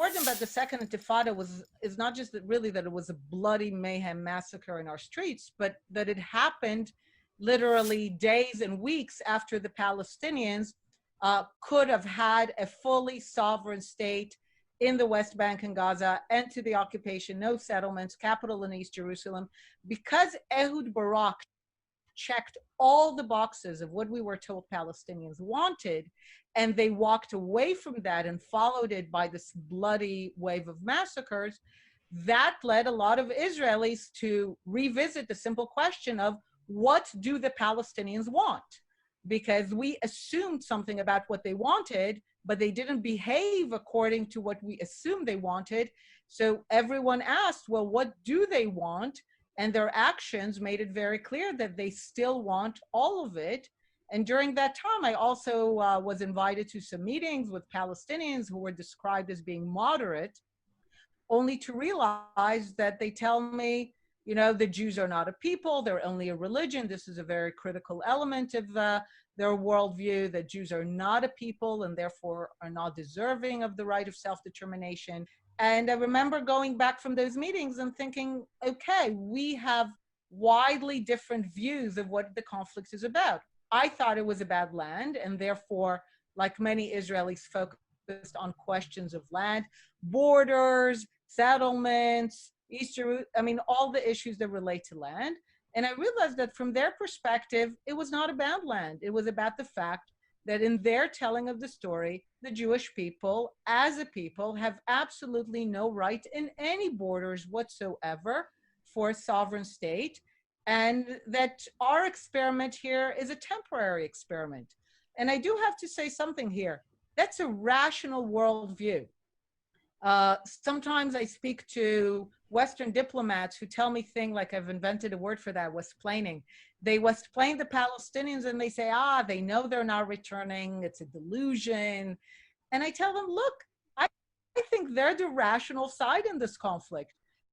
important about the Second Intifada is not just that really that it was a bloody mayhem massacre in our streets, but that it happened literally days and weeks after the Palestinians could have had a fully sovereign state in the West Bank and Gaza, end to the occupation, no settlements, capital in East Jerusalem, because Ehud Barak checked all the boxes of what we were told Palestinians wanted, and they walked away from that and followed it by this bloody wave of massacres. That led a lot of Israelis to revisit the simple question of what do the Palestinians want? Because we assumed something about what they wanted, but they didn't behave according to what we assumed they wanted. So everyone asked, well, what do they want? And their actions made it very clear that they still want all of it. And during that time, I also was invited to some meetings with Palestinians who were described as being moderate, only to realize that they tell me, you know, the Jews are not a people, they're only a religion. This is a very critical element of their worldview, that Jews are not a people and therefore are not deserving of the right of self-determination. And I remember going back from those meetings and thinking, okay, we have widely different views of what the conflict is about. I thought it was about land, and therefore, like many Israelis, focused on questions of land, borders, settlements, all the issues that relate to land. And I realized that from their perspective, it was not about land. It was about the fact that in their telling of the story, the Jewish people, as a people, have absolutely no right in any borders whatsoever for a sovereign state, and that our experiment here is a temporary experiment. And I do have to say something here. That's a rational worldview. Sometimes I speak to Western diplomats who tell me things like, I've invented a word for that, Westplaining. They Westplain the Palestinians and they say, they know they're not returning, it's a delusion. And I tell them, look, I think they're the rational side in this conflict.